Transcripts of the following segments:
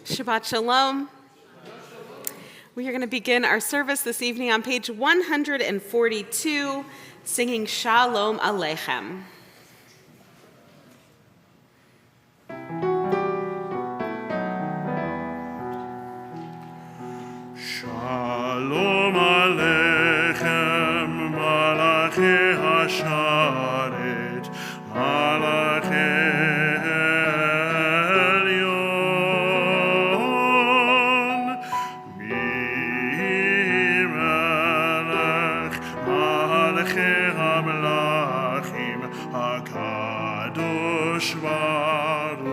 Shabbat Shalom. We are going to begin our service this evening on page 142, singing Shalom Aleichem. Shalom Aleichem, Malachi Hasharet, Malachi Elyon, Mimelech, Malachi HaMelachim, HaKadosh Baruch Hu.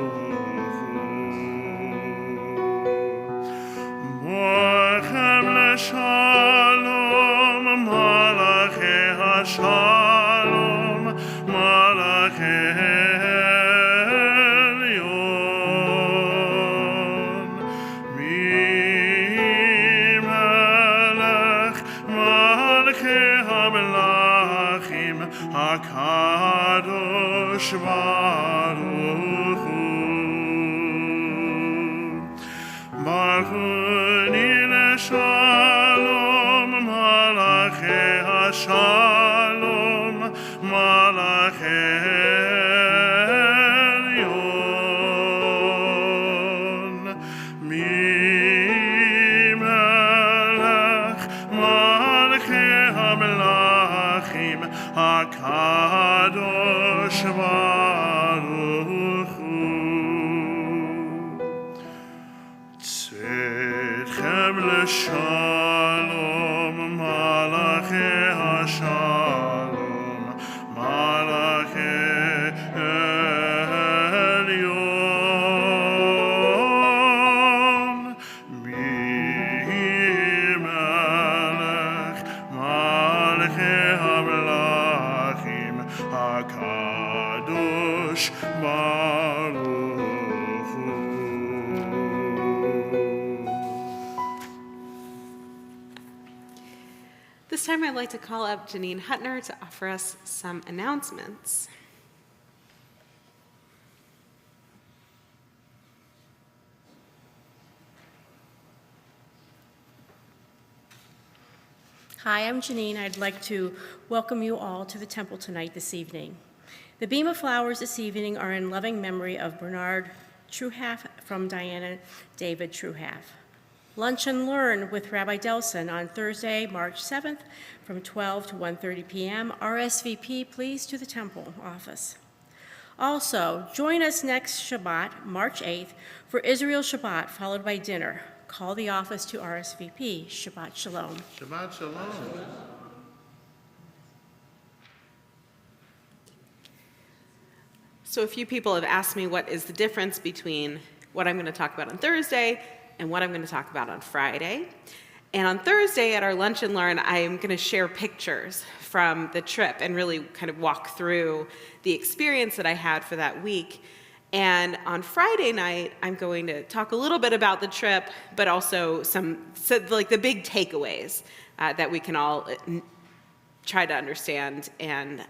Shalom, Malachi Hashalom, Malachi Elyon, Mimelech, Malachi HaMelachim, HaKadosh Baruch Hu. Shalom, Malachi Hashalom, Malachi Elyon, Mimelech, Malachi HaMelachim, HaKadosh Baruch Hu. Shalom, Malachi Hashalom, Malachi Elyon, Mimelech, Malachi HaMelachim, HaKadosh Baruch Hu. This time I'd like to call up Janine Hutner to offer us some announcements. Hi, I'm Janine. I'd like to welcome you all to the temple tonight this evening. The beam of flowers this evening are in loving memory of Bernard Truhaff from Diana David Truhaff. Lunch and Learn with Rabbi Delson on Thursday, March 7th from 12 to 1:30 p.m. RSVP, please, to the temple office. Also, join us next Shabbat, March 8th, for Israel Shabbat, followed by dinner. Call the office to RSVP. Shabbat Shalom. Shabbat Shalom. So a few people have asked me what is the difference between what I'm going to talk about on Thursday and what I'm going to talk about on Friday. And on Thursday at our Lunch and Learn, I'm going to share pictures from the trip and really kind of walk through the experience that I had for that week. And on Friday night, I'm going to talk a little bit about the trip, but also like the big takeaways that we can all try to understand and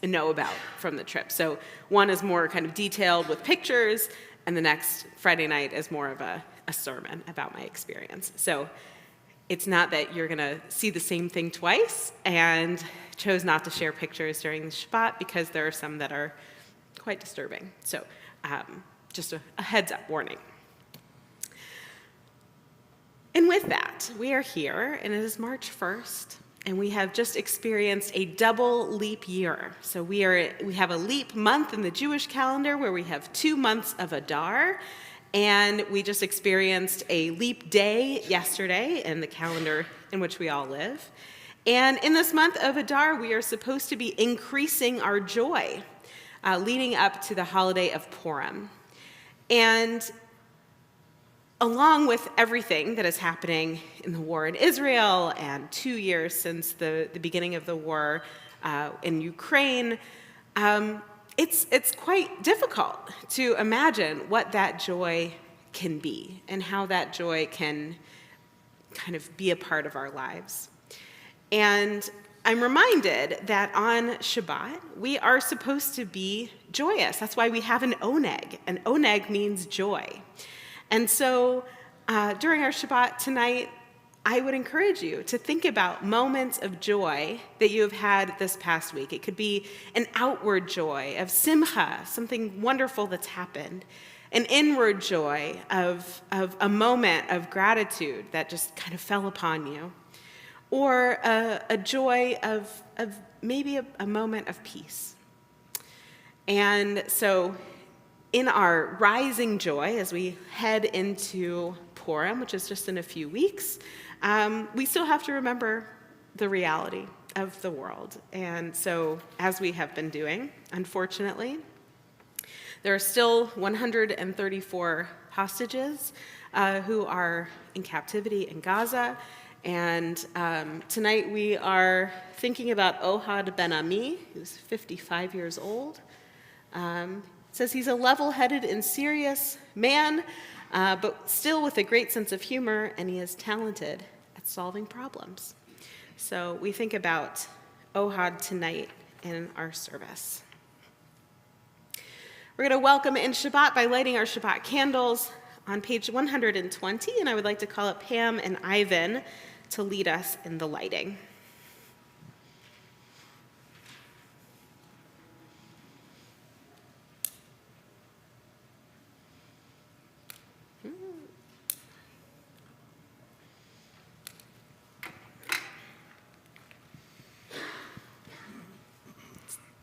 know about from the trip. So one is more kind of detailed with pictures, and the next Friday night is more of a sermon about my experience. So it's not that you're going to see the same thing twice, and chose not to share pictures during the Shabbat because there are some that are quite disturbing. So just a heads up warning. And with that, we are here, and it is March 1st, and we have just experienced a double leap year. So we have a leap month in the Jewish calendar where we have 2 months of Adar, and we just experienced a leap day yesterday in the calendar in which we all live. And in this month of Adar, we are supposed to be increasing our joy, leading up to the holiday of Purim. And along with everything that is happening in the war in Israel and 2 years since the beginning of the war in Ukraine, it's quite difficult to imagine what that joy can be and how that joy can kind of be a part of our lives. And I'm reminded that on Shabbat, we are supposed to be joyous. That's why we have an oneg. An oneg means joy. And so during our Shabbat tonight, I would encourage you to think about moments of joy that you have had this past week. It could be an outward joy of simcha, something wonderful that's happened, an inward joy of a moment of gratitude that just kind of fell upon you, or a joy of maybe a moment of peace. And so in our rising joy, as we head into Purim, which is just in a few weeks, we still have to remember the reality of the world. And so, as we have been doing, unfortunately, there are still 134 hostages who are in captivity in Gaza. And tonight we are thinking about Ohad Ben Ami, who's 55 years old. Says he's a level-headed and serious man, but still with a great sense of humor, and he is talented at solving problems. So we think about Ohad tonight in our service. We're going to welcome in Shabbat by lighting our Shabbat candles on page 120, and I would like to call up Pam and Ivan to lead us in the lighting.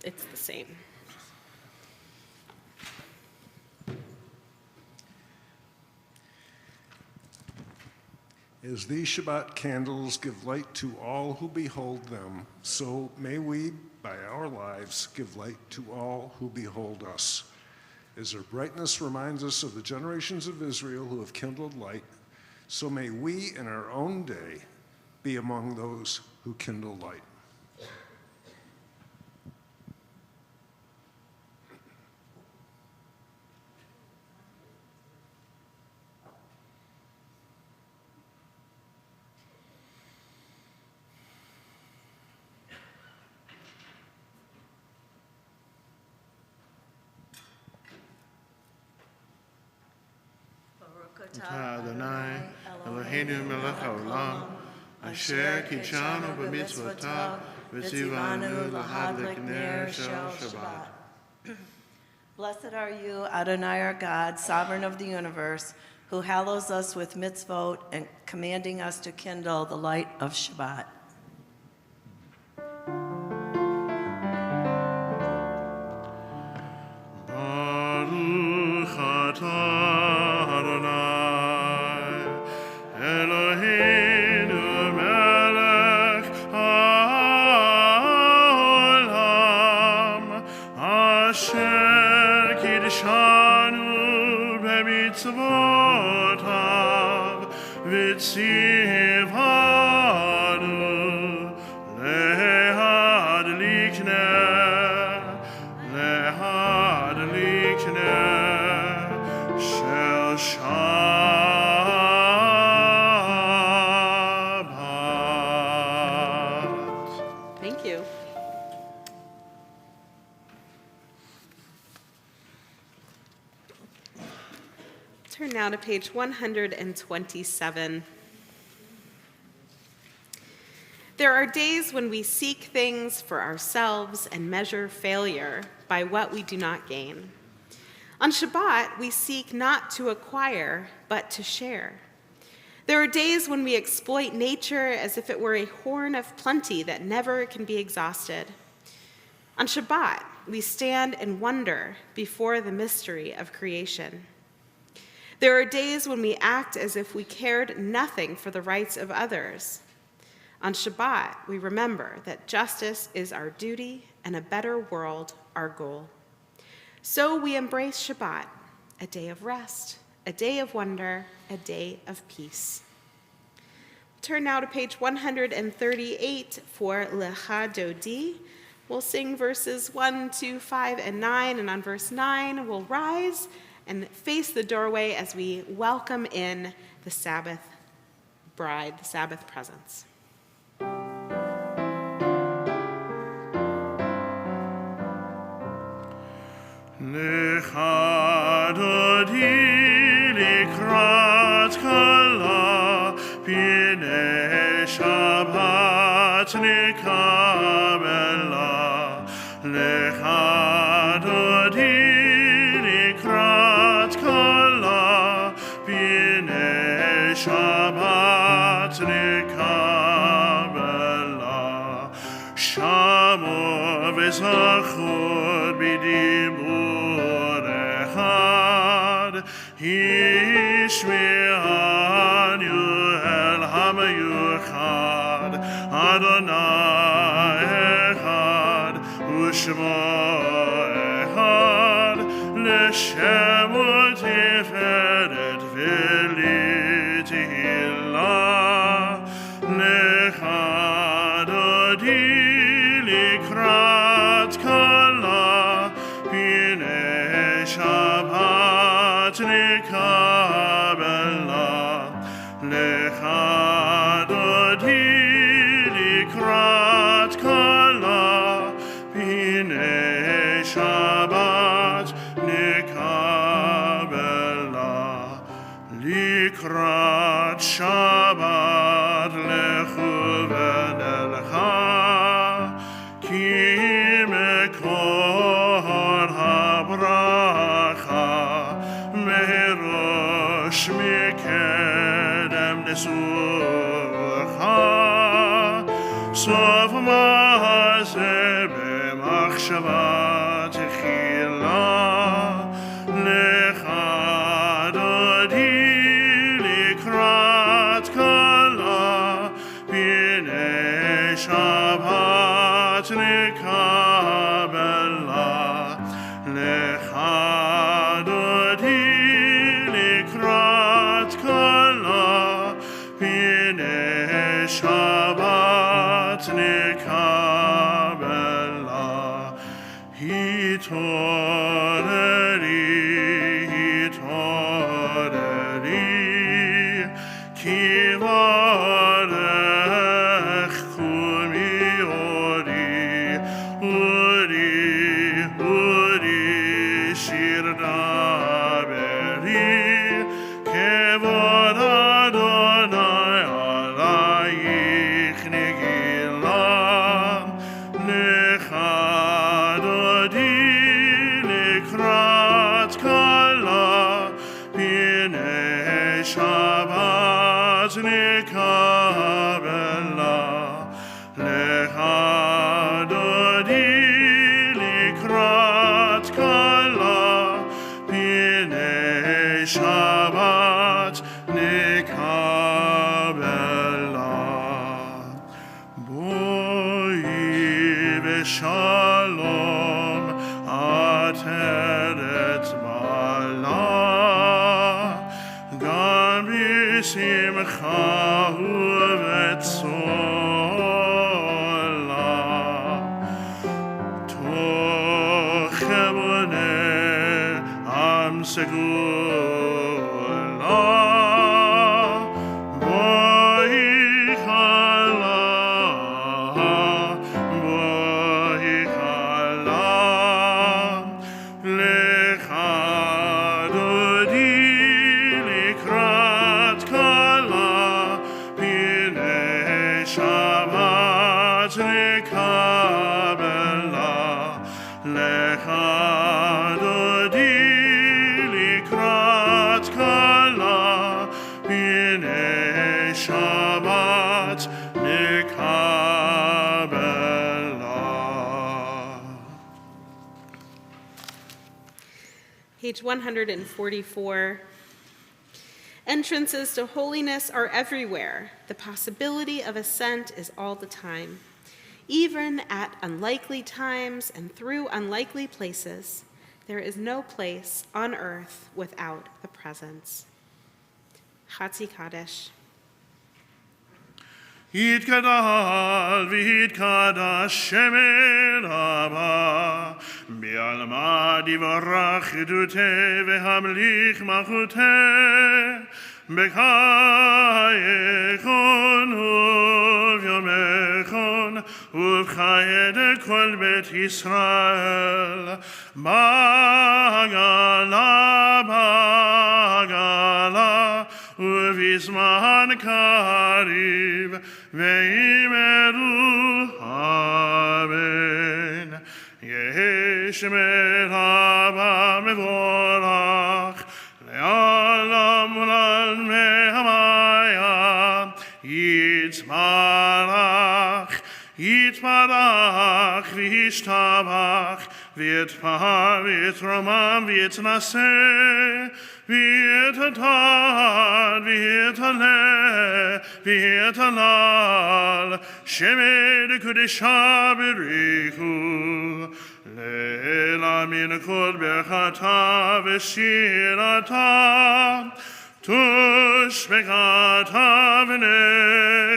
It's the same. As these Shabbat candles give light to all who behold them, so may we, by our lives, give light to all who behold us. As their brightness reminds us of the generations of Israel who have kindled light, so may we in our own day be among those who kindle light. Adonai, Eloheinu melech haolam, asher kitshanu b'mitzvotav, v'tzivanu l'hadlik ner shel Shabbat. Blessed are you, Adonai our God, sovereign of the universe, who hallows us with mitzvot and commanding us to kindle the light of Shabbat. Baruch atah Adonai, Eloheinu melech haolam, asher kidshanu b'mitzvotav, v'tzivanu lehadlik ner shel Shabbat. Thank you. Turn now to page 127. There are days when we seek things for ourselves and measure failure by what we do not gain. On Shabbat, we seek not to acquire, but to share. There are days when we exploit nature as if it were a horn of plenty that never can be exhausted. On Shabbat, we stand and wonder before the mystery of creation. There are days when we act as if we cared nothing for the rights of others. On Shabbat, we remember that justice is our duty and a better world our goal. So we embrace Shabbat, a day of rest, a day of wonder, a day of peace. Turn now to page 138 for Lecha Dodi. We'll sing verses 1, 2, 5, and 9, and on verse 9, we'll rise and face the doorway as we welcome in the Sabbath bride, the Sabbath presence. Lecha Dodi, לקראת כלה, פני שבת נקבלה. לך דודי לקראת כלה, פני שבת נקבלה. שמו וזכור בדיבור אחד, השמיענו אל המיוחד, אדוני אחד ושמו אחד, לשם ותפארת ולתהילה. לך דודי לקראת כלה, פני שבת נקבלה. לך דודי לקראת כלה, פני שבת נקבלה. לקראת שבת לכו ונלכה, כי מקור הברכה, מראש מקדם ניסוחה. סוף מעשה במחשבה תחילה. לך דודי לקראת כלה, פני שבת נקבלה. לך דודי לקראת כלה, פני שבת נקבלה. התעוררי, התעוררי, כי ברך קומי אורי, אורי, אורי, שיר דברי, כבוד אדוני עלייך נגילה. לך דודי לקראת כלה, פני שבת נקבלה. לך דודי לקראת כלה, פני שבת נקבלה. בואי ושלום עטרת מעלה, גם בשמחה ובצולה. תוך אמונה עם סגולה, בואי כלה, בואי כלה. לך דודי לקראת כלה, פני שבת נקבלה. לך דודי לקראת כלה, פני שבת נקבלה. Page 144. Entrances to holiness are everywhere. The possibility of ascent is all the time. Even at unlikely times and through unlikely places, there is no place on earth without the presence. Chatzi Kadesh. יתגדל ויתקדש שמן רבה, בעלמא יברך עדותי והמליך מלכותי, בקייקון וביומכון ובחיי כל בית ישראל. בעגלה, בעגלה, ובזמן קריב, ויאמרו אמן. יהי שמי רבה מבורך, לעולם ולעלמי המaya, יתברך, יתברך וישתבח, ויתפאר ויתרומם ויתנשא, ויתעטר ויתעלה ויתהלל, שמי דקדושה בריחו. לעילא מן כל ברכתה ושירתה, תושבקתה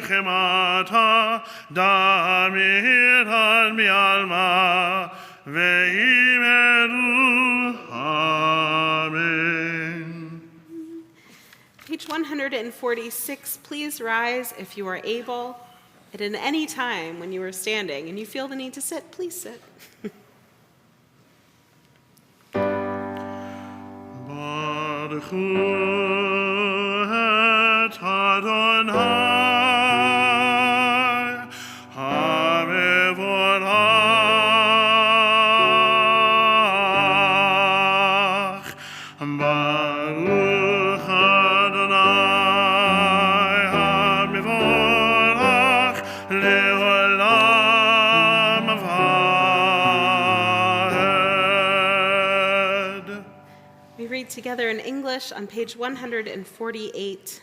ונחמתה, דמירן מעלמא, ויאמרו אמן. Page 146, please rise if you are able. And at any time when you are standing and you feel the need to sit, please sit. Baruch et Adonai, hamevorach. Baruch Adonai, hamevorach, leolam vaed. We read together in English on page 148.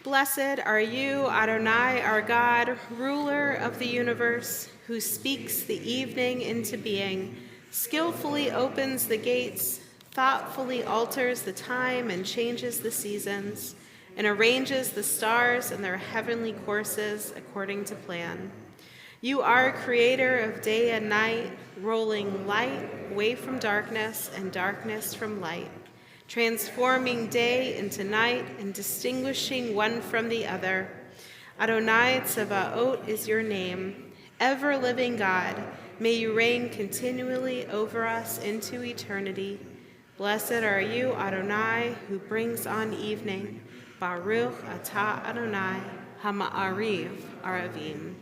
Blessed are you, Adonai, our God, ruler of the universe, who speaks the evening into being, skillfully opens the gates, thoughtfully alters the time and changes the seasons, and arranges the stars in their heavenly courses according to plan. You are creator of day and night, rolling light away from darkness and darkness from light, transforming day into night and distinguishing one from the other. Adonai Tsevaot is your name. Ever-living God, may you reign continually over us into eternity. Blessed are you, Adonai, who brings on evening. Baruch atah Adonai, hama'ariv aravim.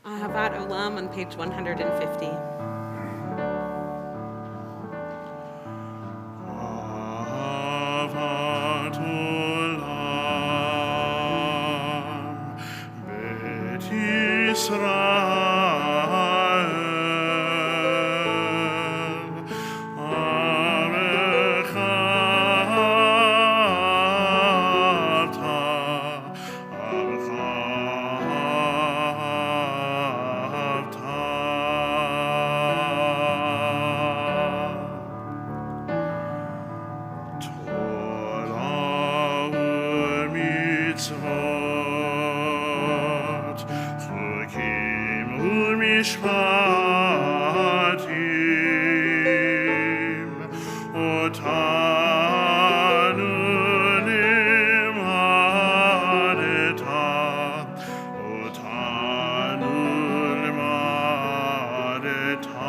Ahavat Olam on page 150. Ahavat olam, Bet Yisrael, Amecha Mishpatim, Otanu limadeta, Otanu limadeta.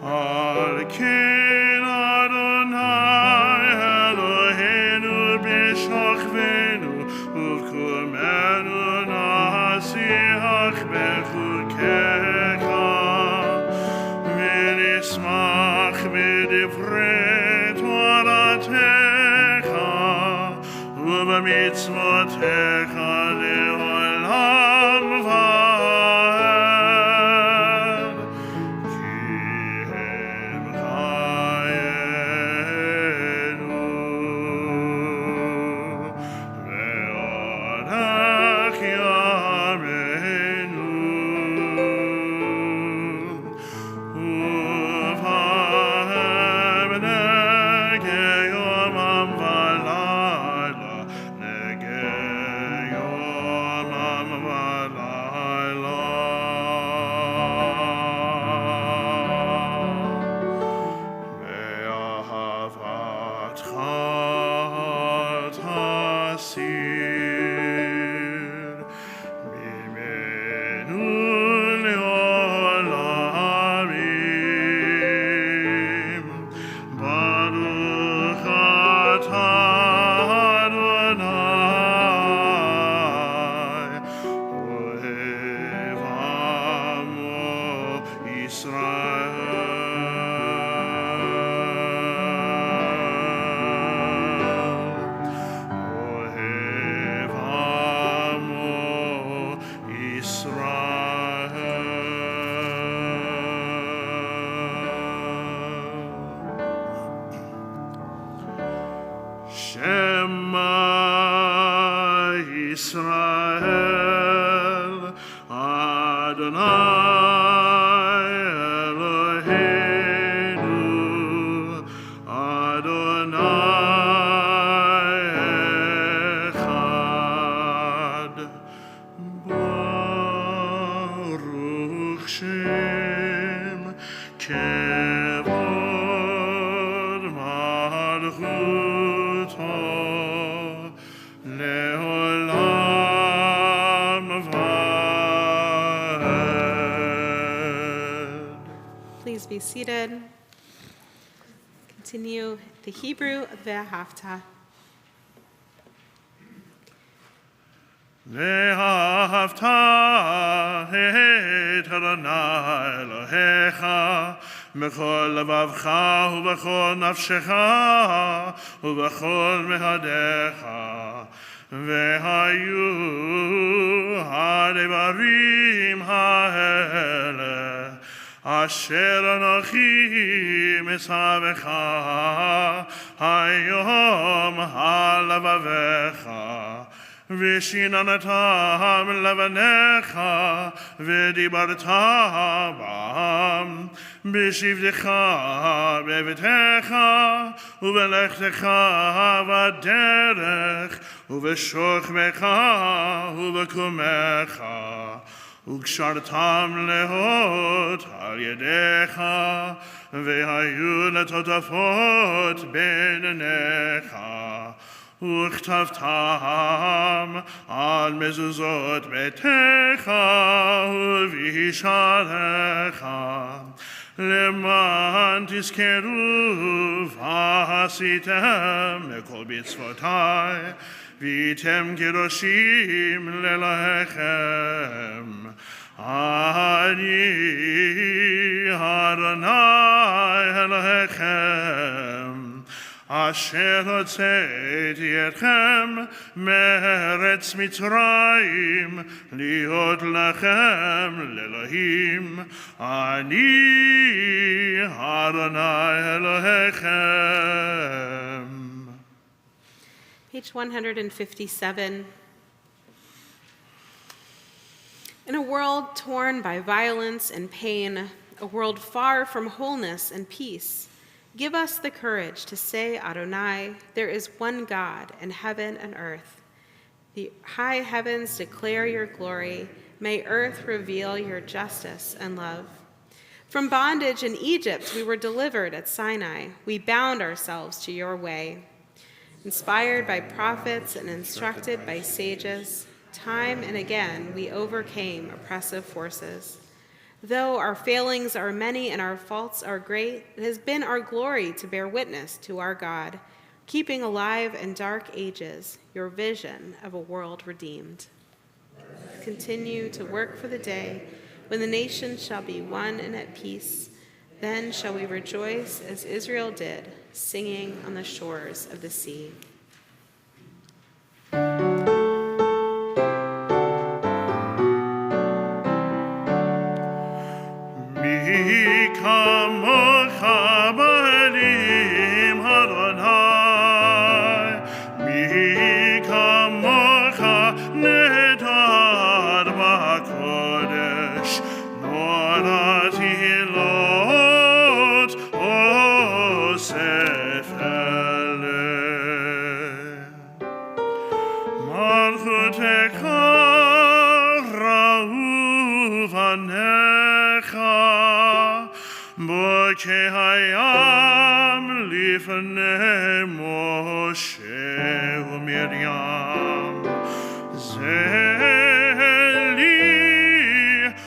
Arkin Adonai Eloheinu b'shachvenu uvkumenu nasiach bechukecha. Ohev Amo Israel. Shema Israel, Adonai Eloheinu, Adonai Echad. Baruch Shem Kevod Malchuto Leolam Vaed. Please be seated. Continue the Hebrew Ve'ahavta. ואהבת את אדוני אלוהיך בכל לבבך ובכל נפשך ובכל מאודיך. והיו הדברים האלה אשר אנוכי מצווך היום על לבביך. ושיננתם לבניך ודיברת בם בשבתך בביתך ובלכתך בדרך ובשוכבך ובקומך וקשרתם להות על ידיך והיו לטוטפות בין עיניך וכתבתם על מזוזות ביתך ובשעריך למען תזכרו ועשיתם מכל מצוותי והייתם קדושים לאלוהיכם. אני אדוני אלוהיכם אשר הוצאתי אתכם מארץ מצרים להיות לכם לאלוהים. אני אדוני אלוהיכם. Page 157. In a world torn by violence and pain, a world far from wholeness and peace, give us the courage to say, Adonai, there is one God in heaven and earth. The high heavens declare your glory. May earth reveal your justice and love. From bondage in Egypt, we were delivered at Sinai. We bound ourselves to your way. Inspired by prophets and instructed by sages, time and again we overcame oppressive forces. Though our failings are many and our faults are great, it has been our glory to bear witness to our God, keeping alive in dark ages your vision of a world redeemed. Continue to work for the day when the nations shall be one and at peace. Then shall we rejoice as Israel did, singing on the shores of the sea. מי כמוך באלים אדוני, מי כמוך נדד בקודש, נורא תהילות אוסף אלה. מלכותך ראו בניך, בוקי הים לפני משה ומרים. זה לי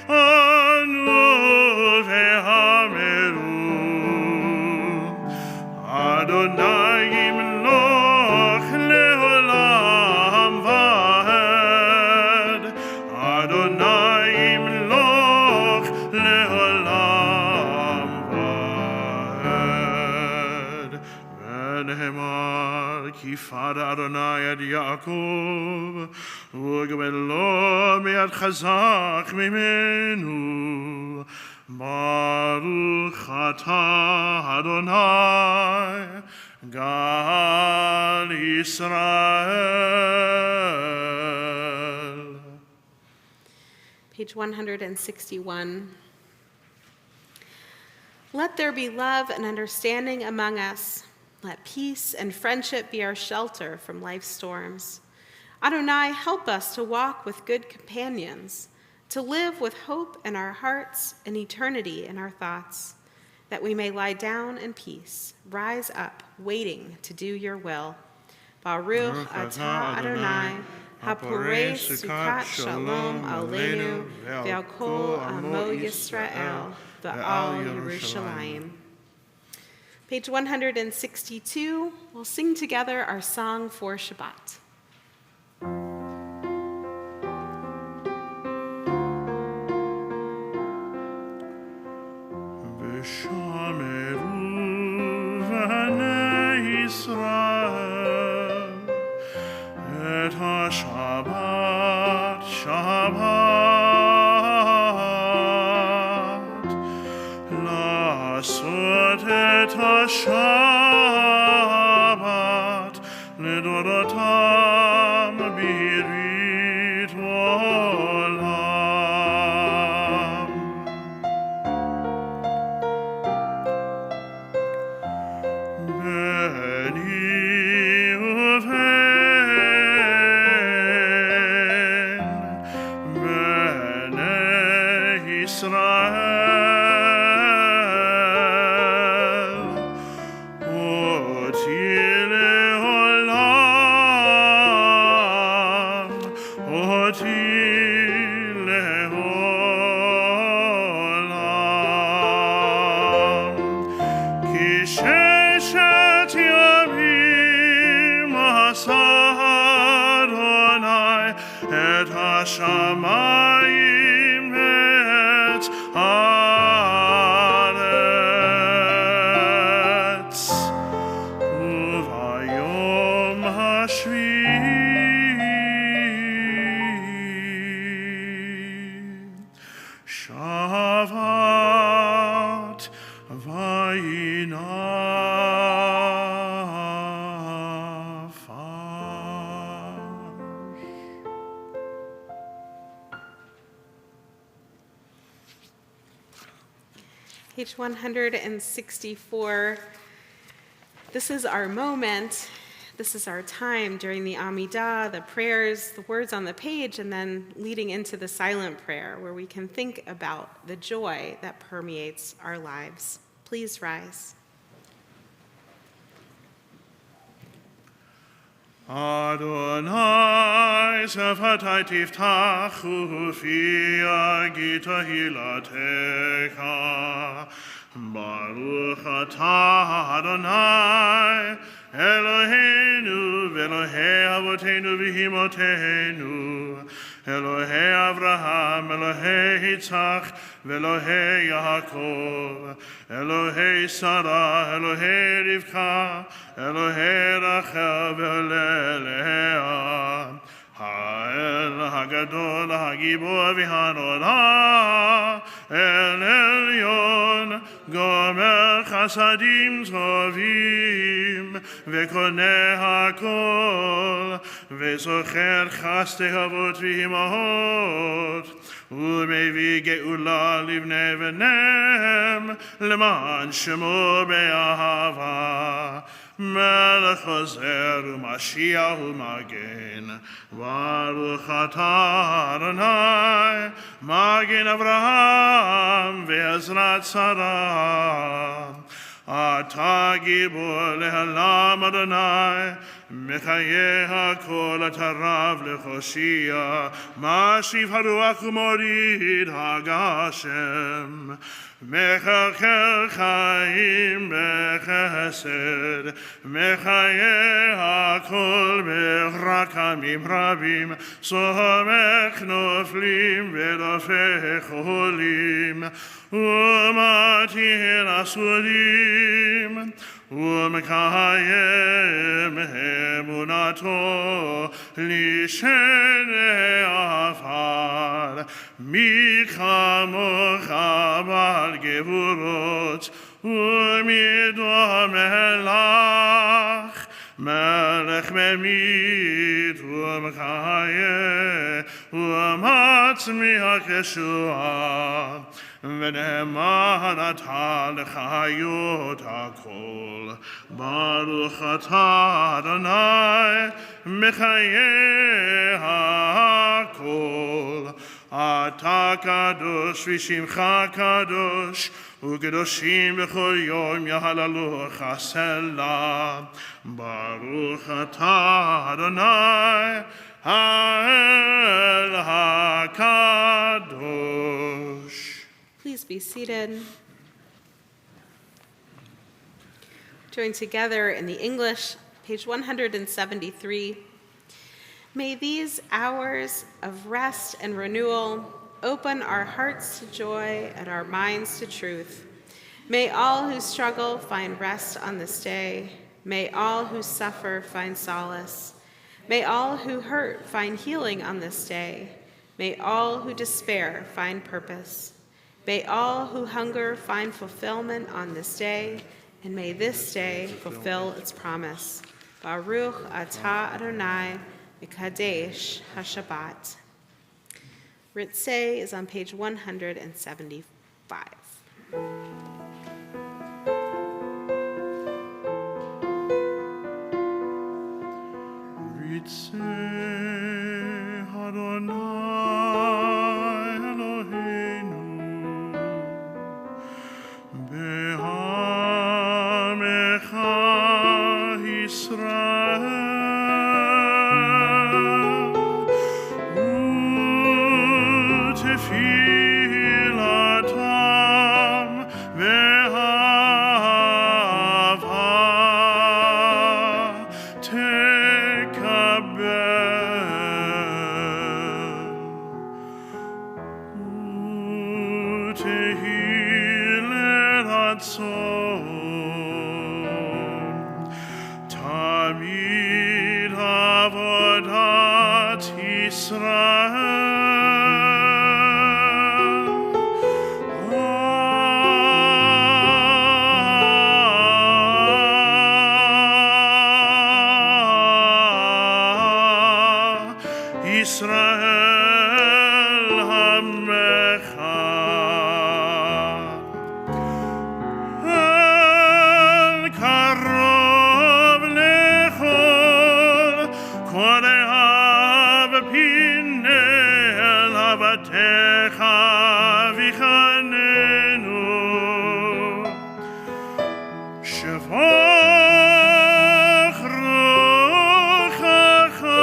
אנו ואמרו, אדוני ימלוך לעולם ועד, אדוני ימלוך לעולם Father Adonai ad Yaakov, ugmelo me'ad chazak mimenu. Baruch atah Adonai, Gal Yisrael. Page 161. Let there be love and understanding among us. Let peace and friendship be our shelter from life's storms. Adonai, help us to walk with good companions, to live with hope in our hearts and eternity in our thoughts, that we may lie down in peace, rise up, waiting to do your will. Baruch atah Adonai, haporei sukat shalom aleinu, ve'al kol amo Yisrael, ve'al Yerushalayim. Page 162, we'll sing together our song for Shabbat. V'shameru v'nei Yisrael et ha-Shabbat Shabbat la'asot et ha-Shabbat לדורותם ברית עולם. בני ובן בני ישראל אותי לעולם, אותי לעולם. כי ששת ימים עשה אדוני את השמיים ואת הארץ, וביום השביעי שבת וינפש. Page 164. This is our moment. This is our time during the Amidah, the prayers, the words on the page, and then leading into the silent prayer where we can think about the joy that permeates our lives. Please rise. Adonai sefatai tiftach ufi agita hilatecha. Baruch atah Adonai Eloheinu v'Elohei avotenu v'himotenu, Elohei Avraham, Elohei Yitzchak, v'Elohei Yaakov, Elohei Sarah, Elohei Rivka, Elohei Rachel v'Lea, Ha'el Hagadol Hagibor v'Hanora, El Elyon, Gomer Chasadim Tovim, v'Koneh HaKol, v'Zocher Chaste Havot v'Imahot, ומביא גאולה לבני בניהם, למען שמו באהבה. מלך חוזר ומשיח ומגן, ברוך אתה אדוני, מגן אברהם ועזרת שרה. אתה גיבור לעולם אדוני, מחיה הכל אתה רב להושיע, משיב הרוח ומוריד הגשם. מחכה חיים בחסד, מחיה הכל ברחמים רבים, סומך נופלים ורופא חולים, ומתיר אסורים, ומקיים אמונתו לשני עפר. מי כמוך בעל גבורות ומדומה לך, מלך ממית ומחיה ומצמיח ישועה, ונאמן אתה לחיות הכל. ברוך אתה אדוני מחיי הכל. אתה קדוש ושמך קדוש, וקדושים בכל יום יהללוך סלה. ברוך אתה אדוני האל הקדוש. Please be seated. Join together in the English, page 173. May these hours of rest and renewal open our hearts to joy and our minds to truth. May all who struggle find rest on this day. May all who suffer find solace. May all who hurt find healing on this day. May all who despair find purpose. May all who hunger find fulfillment on this day, and may this day fulfill its promise. Baruch atah Adonai Mekadesh HaShabbat. Ritzeh is on page 175. Ritzeh Adonai Eloheinu be'amecha Yisrael u'tefilatam ve'ahava tekabel u'tehil ratzon tamid avodat Yisrael. Israel Hamechad. El karov lechol korehav pinel avatecha vichanenu shevach ruchacha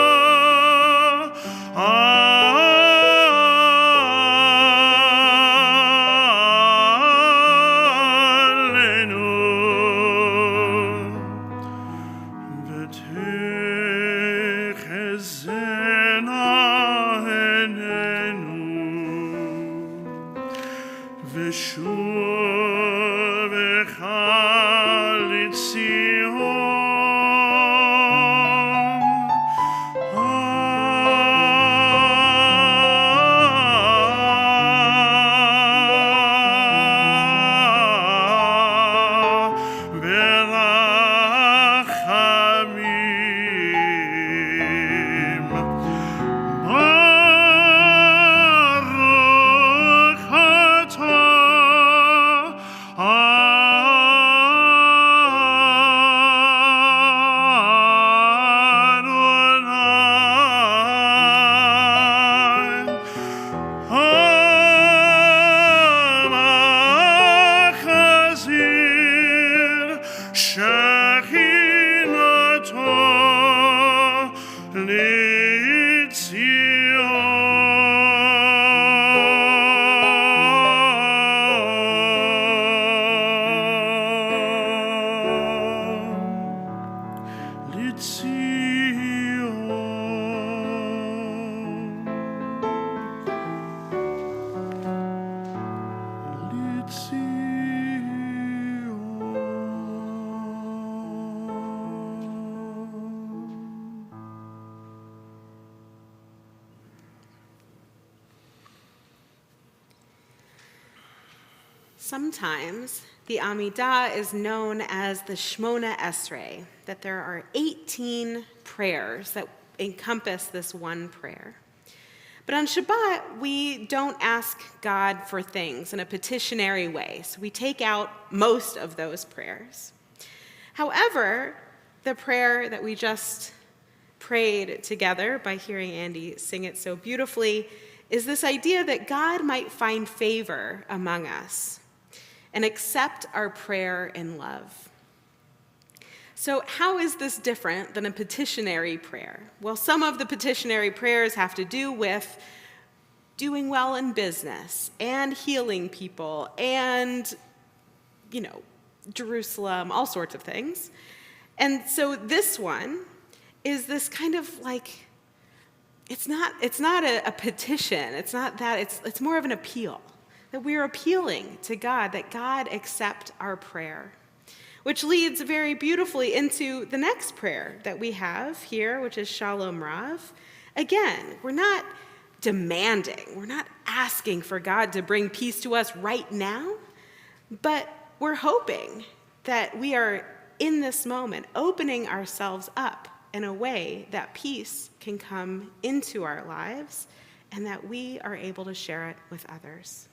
sometimes the Amidah is known as the Shmona Esrei, that there are 18 prayers that encompass this one prayer. But on Shabbat, we don't ask God for things in a petitionary way, so we take out most of those prayers. However, the prayer that we just prayed together by hearing Andy sing it so beautifully is this idea that God might find favor among us and accept our prayer in love. So how is this different than a petitionary prayer? Well, some of the petitionary prayers have to do with doing well in business and healing people and, Jerusalem, all sorts of things. And so this one is this kind of like, it's not a petition. It's not that, it's more of an appeal, that we're appealing to God, that God accept our prayer. Which leads very beautifully into the next prayer that we have here, which is Shalom Rav. Again, we're not demanding, we're not asking for God to bring peace to us right now, but we're hoping that we are in this moment opening ourselves up in a way that peace can come into our lives and that we are able to share it with others.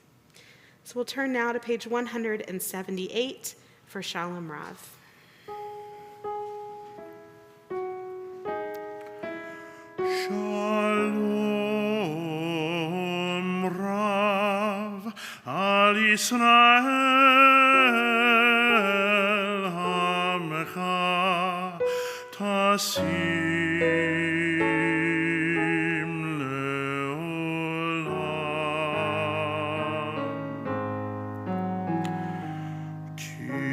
So we'll turn now to page 178 for Shalom Rav. Shalom Rav al Yisrael Hamecha Tasim Leolam Ki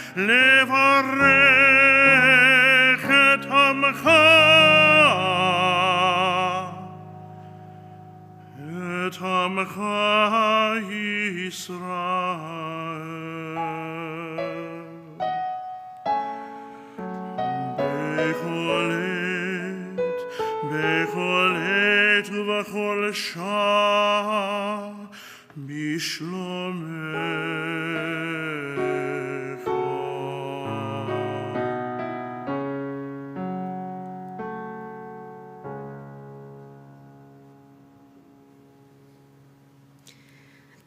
לברך את עמך, את עמך ישראל. בכל עת ובכל שעה בשלומך.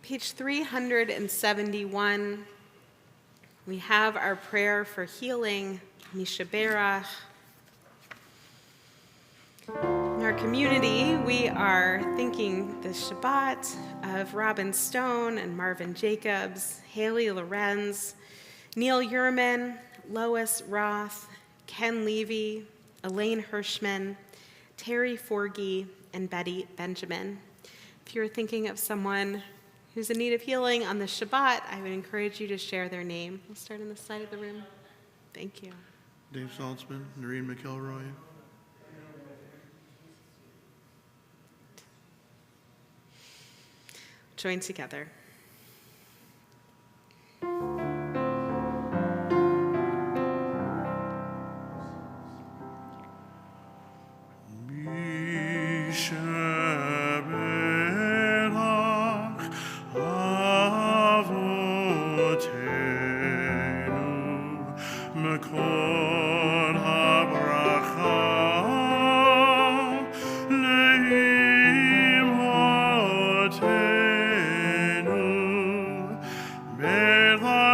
Page 371, we have our prayer for healing, Mishaberach. In our community, we are thinking this Shabbat of Robin Stone and Marvin Jacobs, Haley Lorenz, Neil Uriman, Lois Roth, Ken Levy, Elaine Hirschman, Terry Forgy, and Betty Benjamin. If you're thinking of someone who's in need of healing on the Shabbat, I would encourage you to share their name. We'll start on the side of the room. Thank you. Dave Saltzman, Noreen McElroy. Join together.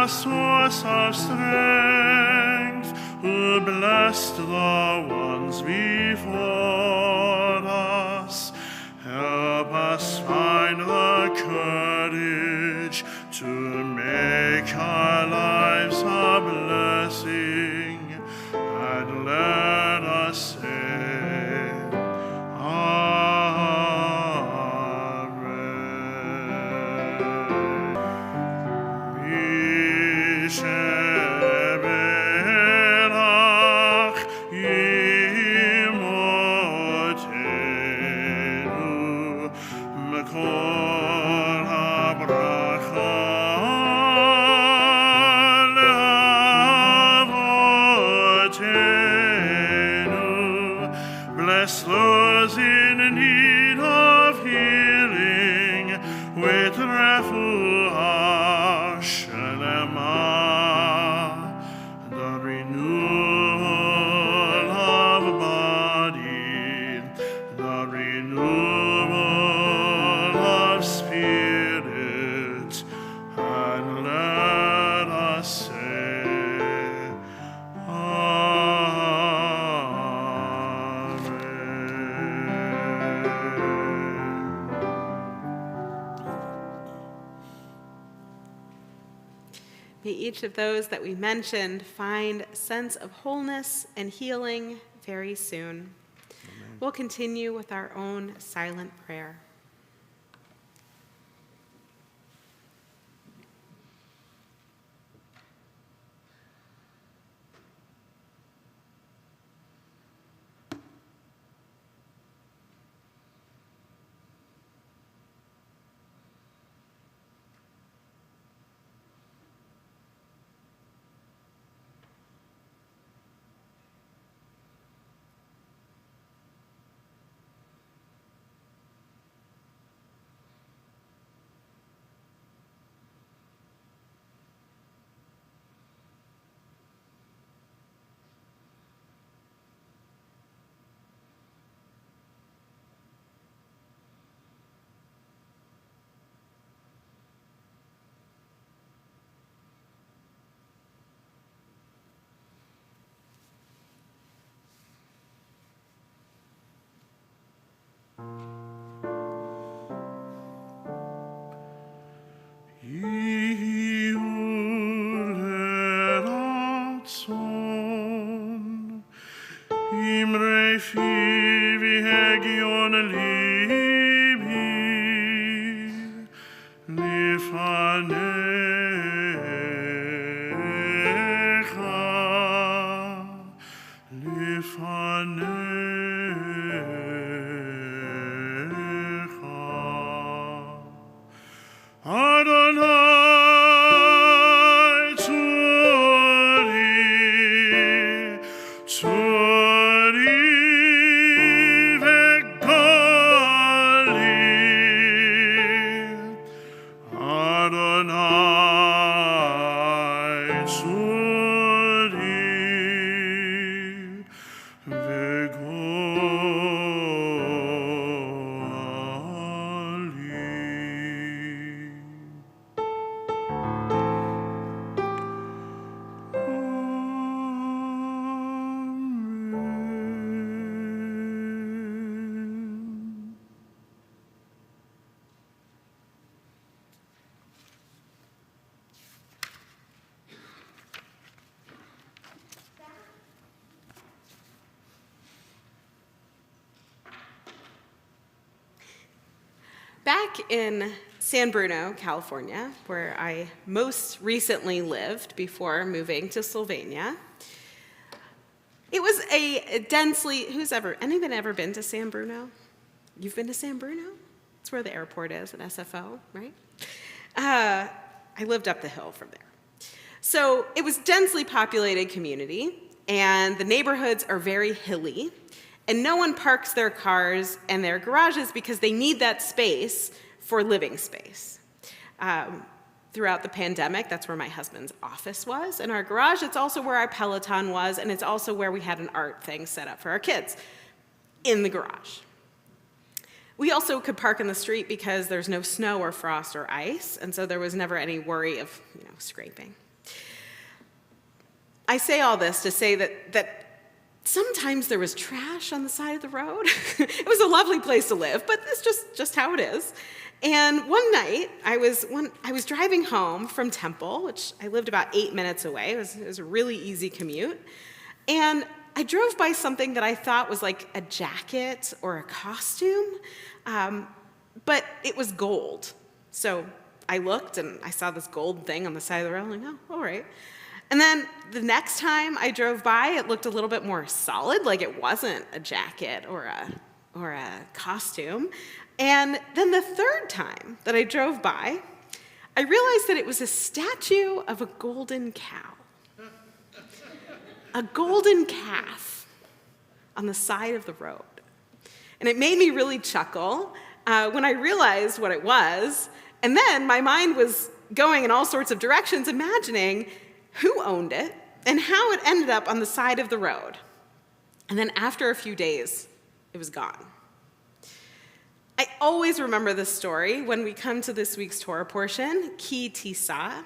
Source of strength, who blessed the ones before us, help us find the courage to make our lives a blessing, and let us say, Amen. Misheberach imotenu mekol habracha leavotenu. Bless those in need of healing with refuah shelema, the renewal of body, the renewal of spirit, and let us say, Amen. May each of those that we mentioned find a sense of wholeness and healing very soon. We'll continue with our own silent prayer. Iuleratson, imre fivi hegion libi, lifanecha. Adonai tzuri vegali. Adonai tzuri vegali. Amen. Back in San Bruno, California, where I most recently lived before moving to Sylvania, it was a densely, anyone ever been to San Bruno? You've been to San Bruno? It's where the airport is at SFO, right? I lived up the hill from there. So it was densely populated community, and the neighborhoods are very hilly, and no one parks their cars and their garages because they need that space for living space. Throughout the pandemic, that's where my husband's office was. In our garage, it's also where our Peloton was, and it's also where we had an art thing set up for our kids, in the garage. We also could park in the street because there's no snow or frost or ice, and so there was never any worry of, scraping. I say all this to say that sometimes there was trash on the side of the road. It was a lovely place to live, but it's just how it is. And one night, I was driving home from Temple, which I lived about 8 minutes away. It was a really easy commute. And I drove by something that I thought was like a jacket or a costume, but it was gold. So I looked and I saw this gold thing on the side of the road. I'm like, oh, all right. And then the next time I drove by, it looked a little bit more solid, like it wasn't a jacket or a costume. And then the third time that I drove by, I realized that it was a statue of a golden cow. A golden calf on the side of the road. And it made me really chuckle when I realized what it was. And then my mind was going in all sorts of directions, imagining who owned it and how it ended up on the side of the road. And then after a few days, it was gone. I always remember this story when we come to this week's Torah portion, Ki Tisa.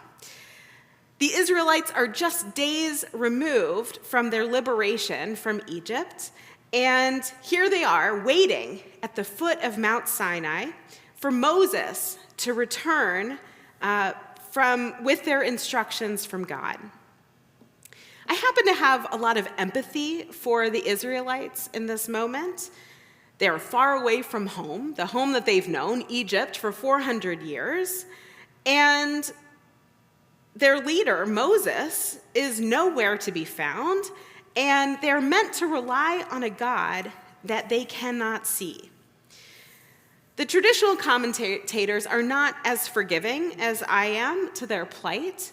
The Israelites are just days removed from their liberation from Egypt, and here they are waiting at the foot of Mount Sinai for Moses to return with their instructions from God. I happen to have a lot of empathy for the Israelites in this moment. They are far away from home, the home that they've known, Egypt, for 400 years, and their leader, Moses, is nowhere to be found, and they're meant to rely on a God that they cannot see. The traditional commentators are not as forgiving as I am to their plight.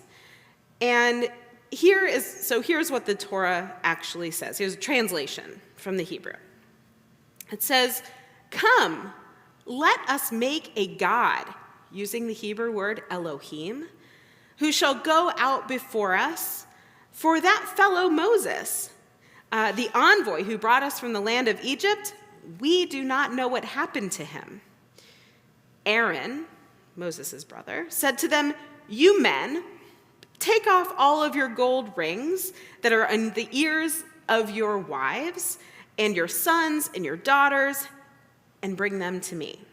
And here's what the Torah actually says. Here's a translation from the Hebrew. It says, "Come, let us make a God," using the Hebrew word Elohim, "who shall go out before us. For that fellow Moses, the envoy who brought us from the land of Egypt, we do not know what happened to him." Aaron, Moses' brother, said to them, "You men, take off all of your gold rings that are in the ears of your wives and your sons and your daughters, and bring them to me."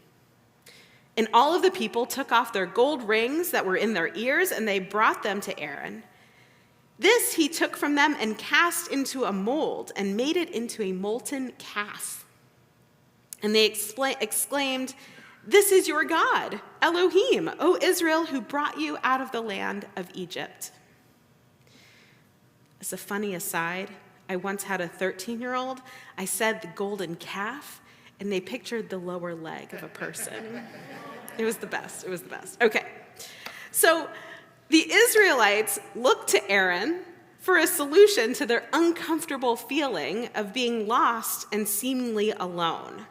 And all of the people took off their gold rings that were in their ears, and they brought them to Aaron. This he took from them and cast into a mold and made it into a molten calf. And they exclaimed, "This is your God, Elohim, O Israel, who brought you out of the land of Egypt." As a funny aside, I once had a 13-year-old. I said the golden calf, and they pictured the lower leg of a person. It was the best. It was the best. Okay. So the Israelites looked to Aaron for a solution to their uncomfortable feeling of being lost and seemingly alone.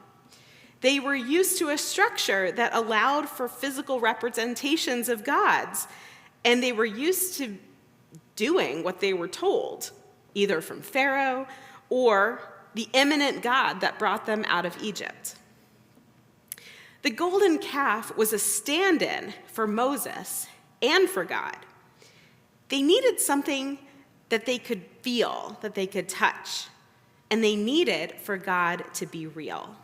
They were used to a structure that allowed for physical representations of gods, and they were used to doing what they were told, either from Pharaoh or the imminent God that brought them out of Egypt. The golden calf was a stand-in for Moses and for God. They needed something that they could feel, that they could touch, and they needed for God to be real.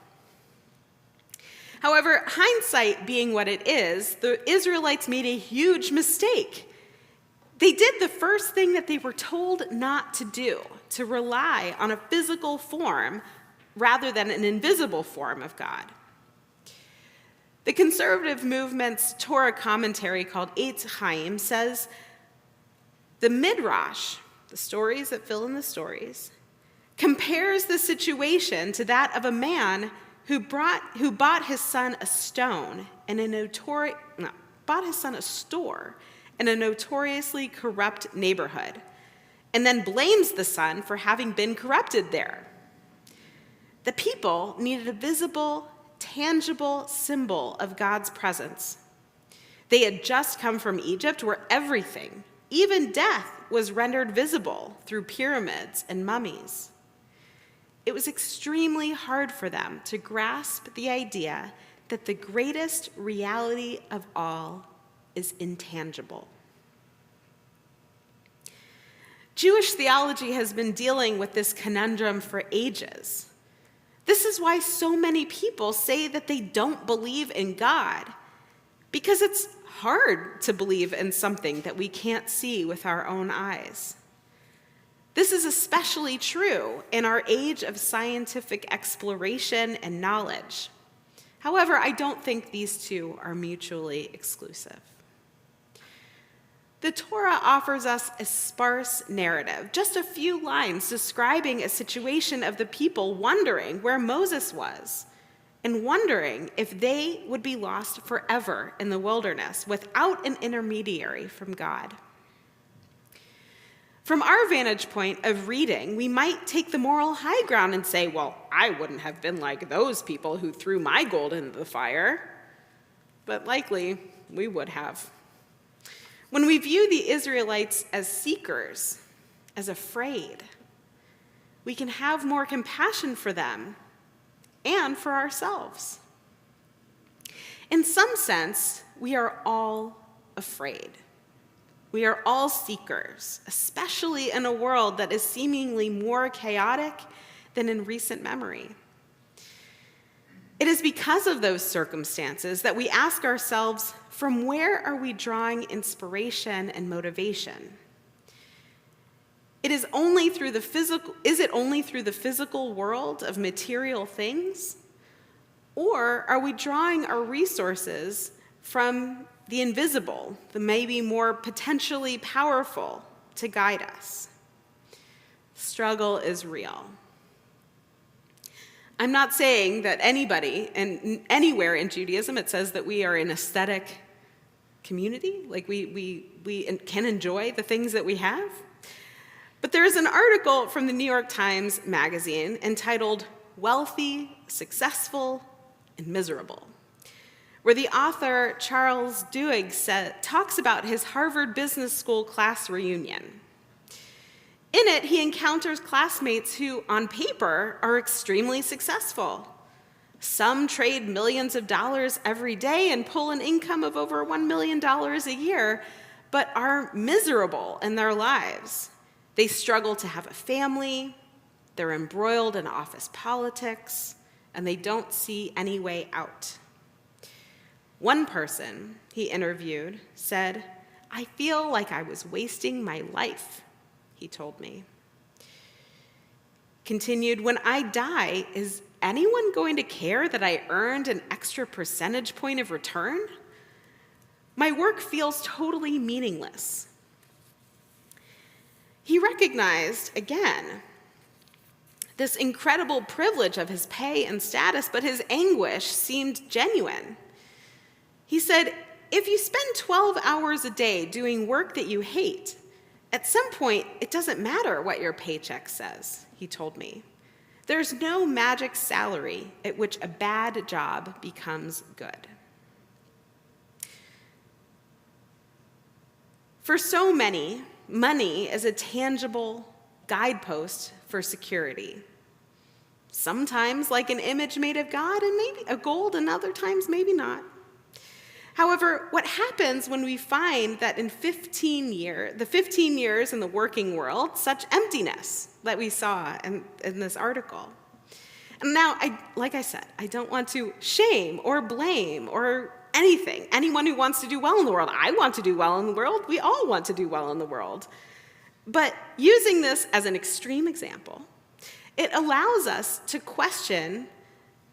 However, hindsight being what it is, the Israelites made a huge mistake. They did the first thing that they were told not to do, to rely on a physical form rather than an invisible form of God. The conservative movement's Torah commentary called Eitz Chaim says, the Midrash, the stories that fill in the stories, compares the situation to that of a man who bought his son a store in a notoriously corrupt neighborhood, and then blames the son for having been corrupted there. The people needed a visible, tangible symbol of God's presence. They had just come from Egypt, where everything, even death, was rendered visible through pyramids and mummies. It was extremely hard for them to grasp the idea that the greatest reality of all is intangible. Jewish theology has been dealing with this conundrum for ages. This is why so many people say that they don't believe in God, because it's hard to believe in something that we can't see with our own eyes. This is especially true in our age of scientific exploration and knowledge. However, I don't think these two are mutually exclusive. The Torah offers us a sparse narrative, just a few lines describing a situation of the people wondering where Moses was and wondering if they would be lost forever in the wilderness without an intermediary from God. From our vantage point of reading, we might take the moral high ground and say, well, I wouldn't have been like those people who threw my gold into the fire. But likely, we would have. When we view the Israelites as seekers, as afraid, we can have more compassion for them and for ourselves. In some sense, we are all afraid. We are all seekers, especially in a world that is seemingly more chaotic than in recent memory. It is because of those circumstances that we ask ourselves, from where are we drawing inspiration and motivation? Is it only through the physical world of material things? Or are we drawing our resources from the invisible, the maybe more potentially powerful, to guide us? Struggle is real. I'm not saying that anybody, and anywhere in Judaism it says that we are an aesthetic community, like we can enjoy the things that we have. But there's an article from the New York Times Magazine entitled "Wealthy, Successful, and Miserable," where the author Charles Duhigg talks about his Harvard Business School class reunion. In it, he encounters classmates who, on paper, are extremely successful. Some trade millions of dollars every day and pull an income of over $1 million a year, but are miserable in their lives. They struggle to have a family, they're embroiled in office politics, and they don't see any way out. One person he interviewed said, "I feel like I was wasting my life," he told me. Continued, "When I die, is anyone going to care that I earned an extra percentage point of return? My work feels totally meaningless." He recognized, again, this incredible privilege of his pay and status, but his anguish seemed genuine. He said, "If you spend 12 hours a day doing work that you hate, at some point, it doesn't matter what your paycheck says," he told me. "There's no magic salary at which a bad job becomes good." For so many, money is a tangible guidepost for security. Sometimes like an image made of God and maybe a gold, and other times maybe not. However, what happens when we find that in the 15 years in the working world, such emptiness that we saw in this article? And now, like I said, I don't want to shame or blame or anyone who wants to do well in the world. I want to do well in the world. We all want to do well in the world. But using this as an extreme example, it allows us to question,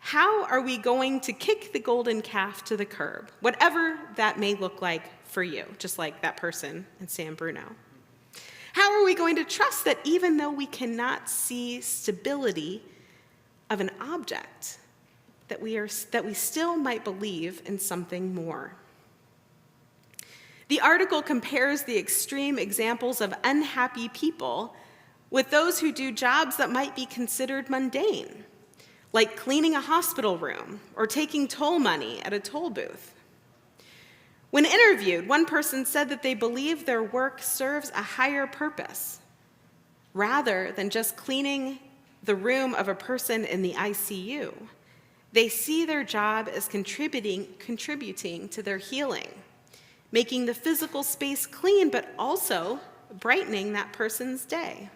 how are we going to kick the golden calf to the curb, whatever that may look like for you, just like that person in San Bruno? How are we going to trust that even though we cannot see stability of an object, that we still might believe in something more? The article compares the extreme examples of unhappy people with those who do jobs that might be considered mundane, like cleaning a hospital room or taking toll money at a toll booth. When interviewed, one person said that they believe their work serves a higher purpose, rather than just cleaning the room of a person in the ICU. They see their job as contributing to their healing, making the physical space clean, but also brightening that person's day.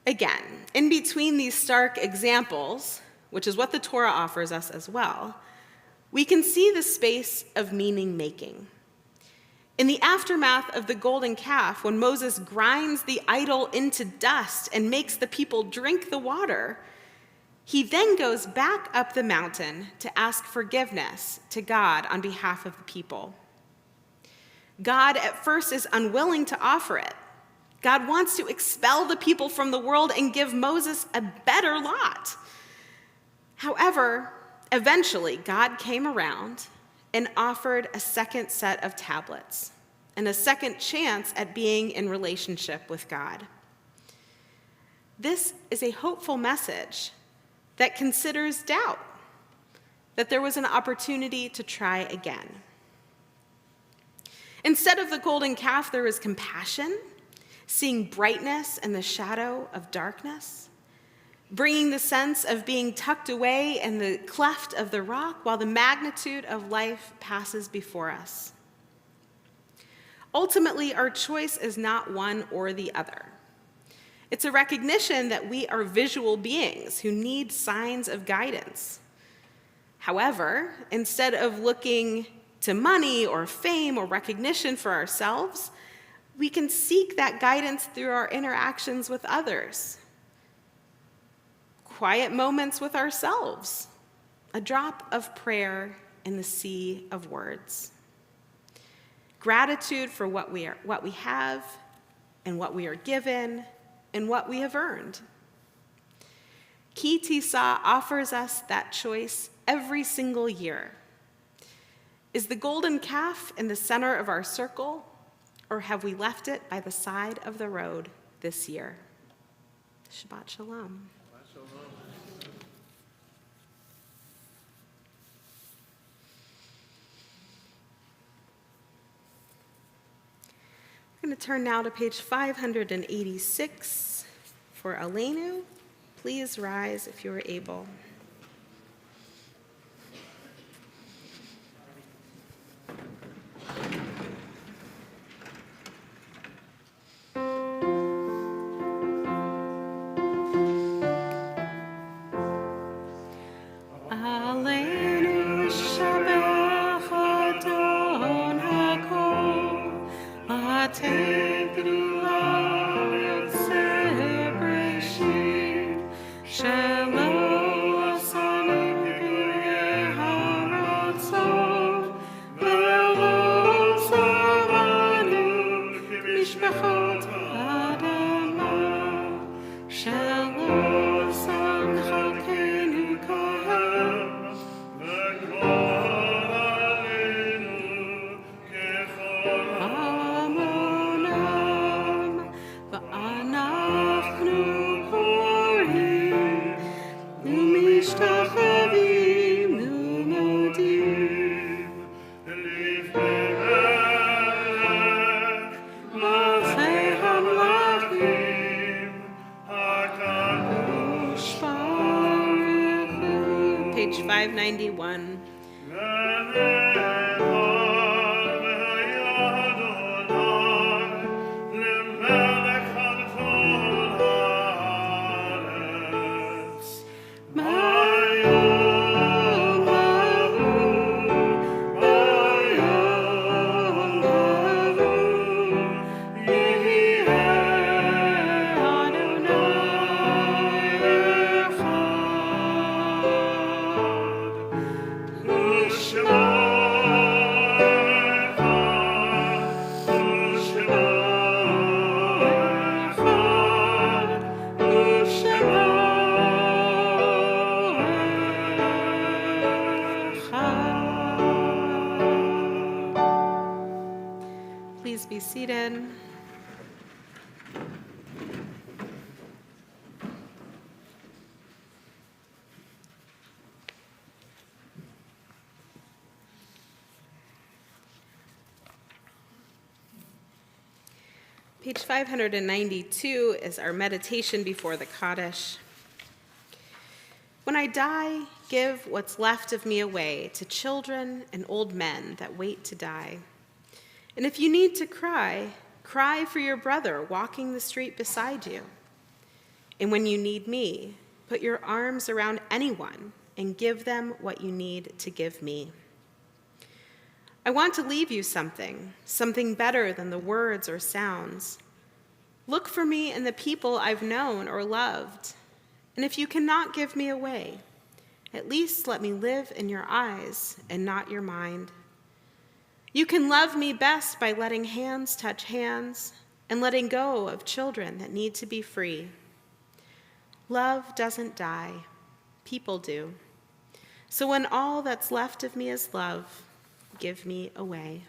Again, in between these stark examples, which is what the Torah offers us as well, we can see the space of meaning making. In the aftermath of the golden calf, when Moses grinds the idol into dust and makes the people drink the water, he then goes back up the mountain to ask forgiveness to God on behalf of the people. God at first is unwilling to offer it. God wants to expel the people from the world and give Moses a better lot. However, eventually, God came around and offered a second set of tablets and a second chance at being in relationship with God. This is a hopeful message that considers doubt, that there was an opportunity to try again. Instead of the golden calf, there was compassion, seeing brightness in the shadow of darkness, bringing the sense of being tucked away in the cleft of the rock while the magnitude of life passes before us. Ultimately, our choice is not one or the other. It's a recognition that we are visual beings who need signs of guidance. However, instead of looking to money or fame or recognition for ourselves, we can seek that guidance through our interactions with others. Quiet moments with ourselves, a drop of prayer in the sea of words. Gratitude for what we have and what we are given and what we have earned. Ki Tisa offers us that choice every single year. Is the golden calf in the center of our circle, or have we left it by the side of the road this year? Shabbat Shalom. I'm going to turn now to page 586 for Aleinu. Please rise if you are able. Aleinu Shabbat Adon Hakol, Aten Gdula Yotzei Breshit, Shelo Asanu Gurye Haratzot, Velo Savanu Mishpachot Adama, Shelo Sanchakenu Kohen, Amonam, Va'anachnu Korim, Umishtachavim, Umodim, Malchei Hamlachim, Hakadosh Baruch Hu. Page 591. Please be seated. Page 592 is our meditation before the Kaddish. When I die, give what's left of me away to children and old men that wait to die. And if you need to cry, cry for your brother walking the street beside you. And when you need me, put your arms around anyone and give them what you need to give me. I want to leave you something better than the words or sounds. Look for me in the people I've known or loved. And if you cannot give me away, at least let me live in your eyes and not your mind. You can love me best by letting hands touch hands and letting go of children that need to be free. Love doesn't die, people do. So when all that's left of me is love, give me away.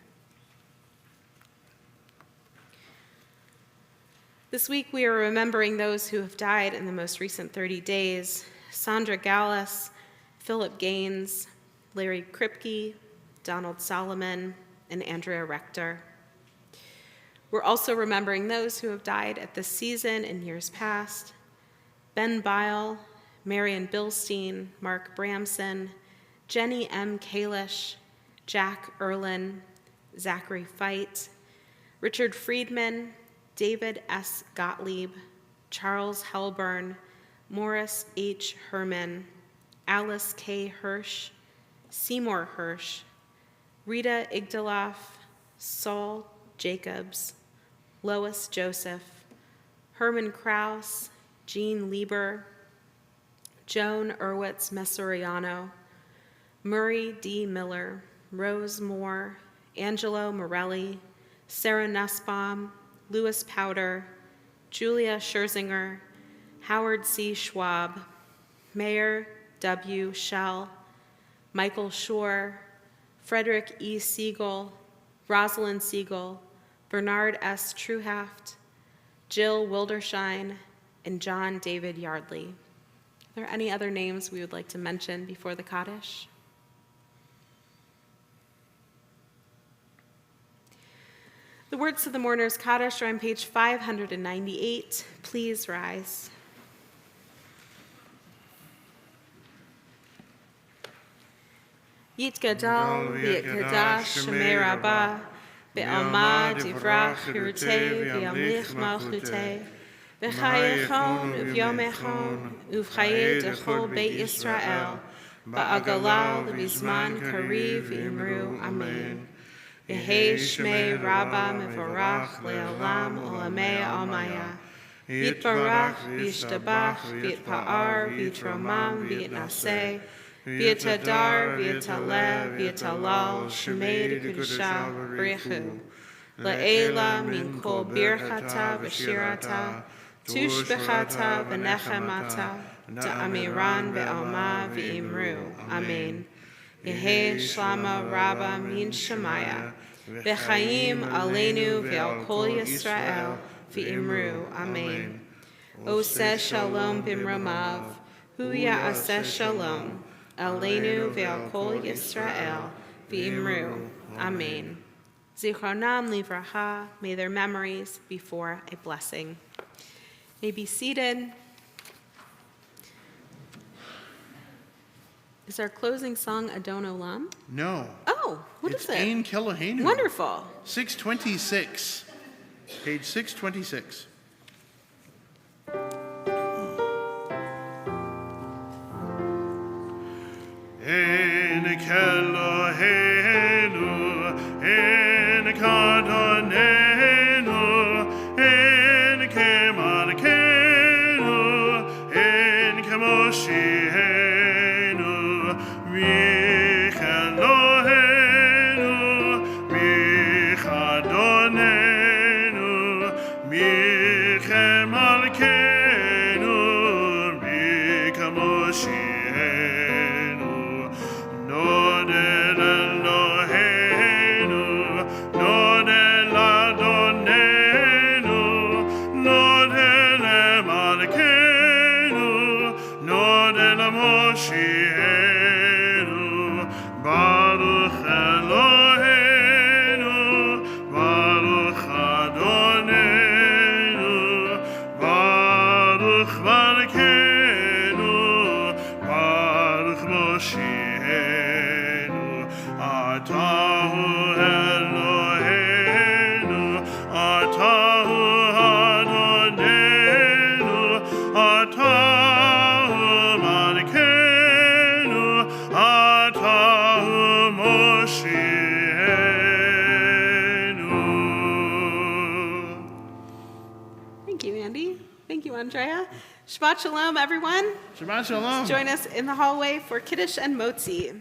This week we are remembering those who have died in the most recent 30 days: Sandra Gallus, Philip Gaines, Larry Kripke, Donald Solomon, and Andrea Rector. We're also remembering those who have died at this season in years past: Ben Bile, Marion Bilstein, Mark Bramson, Jenny M. Kalish, Jack Erlin, Zachary Feit, Richard Friedman, David S. Gottlieb, Charles Helburn, Morris H. Herman, Alice K. Hirsch, Seymour Hirsch, Rita Igdaloff, Saul Jacobs, Lois Joseph, Herman Kraus, Jean Lieber, Joan Erwitz Mesoriano, Murray D. Miller, Rose Moore, Angelo Morelli, Sarah Nussbaum, Louis Powder, Julia Scherzinger, Howard C. Schwab, Mayor W. Schell, Michael Shore, Frederick E. Siegel, Rosalind Siegel, Bernard S. Truhaft, Jill Wildershine, and John David Yardley. Are there any other names we would like to mention before the Kaddish? The words to the mourner's Kaddish are on page 598. Please rise. Yit gadol v'yikadash shemei rabbah be'alma divrach hirutei v'yamlich malchutei v'chayechon uvyomechon uvchaye dechol beit Yisrael ba'agala l'bizman kariv v'imru amen. Yehi shmei rabbah mevorach le'olam olamei almaya. Yitbarach v'yishtabach v'yitpa'ar v'yitromam v'yitnaseh v'yitadar v'yitaleh v'yitalal shemei kedusha b'richu le'ela min kol birchata v'shirata tushbechata v'nechemata ta'amiran be'alma v'imru amen. Yehi shlama rabbah min shemaya v'chaim aleinu v'al kol Yisrael v'imru amen. Oseh shalom b'mromav hu ya'aseh shalom aleinu ve'al kol Yisrael v'imru amen. Zichronam livracha, may their memories be for a blessing. May be seated. Is our closing song Adon Olam? No. Oh, what It's is it? Ein Kelohenu. Wonderful. 626. Page 626. Ein Kelohenu, ein Kadonenu, ein Kemalkenu, ein Kemoshienu, Michelohenu, Michadonenu, Michemalkenu, Mikemoshienu. Nodel Eloheinu, Nodel Adonenu, Nodel Malkeinu, Nodel Moshienu, Baruch Eloheinu, Baruch you, Andrea. Shabbat Shalom, everyone. Shabbat Shalom. Join us in the hallway for Kiddush and Motzi.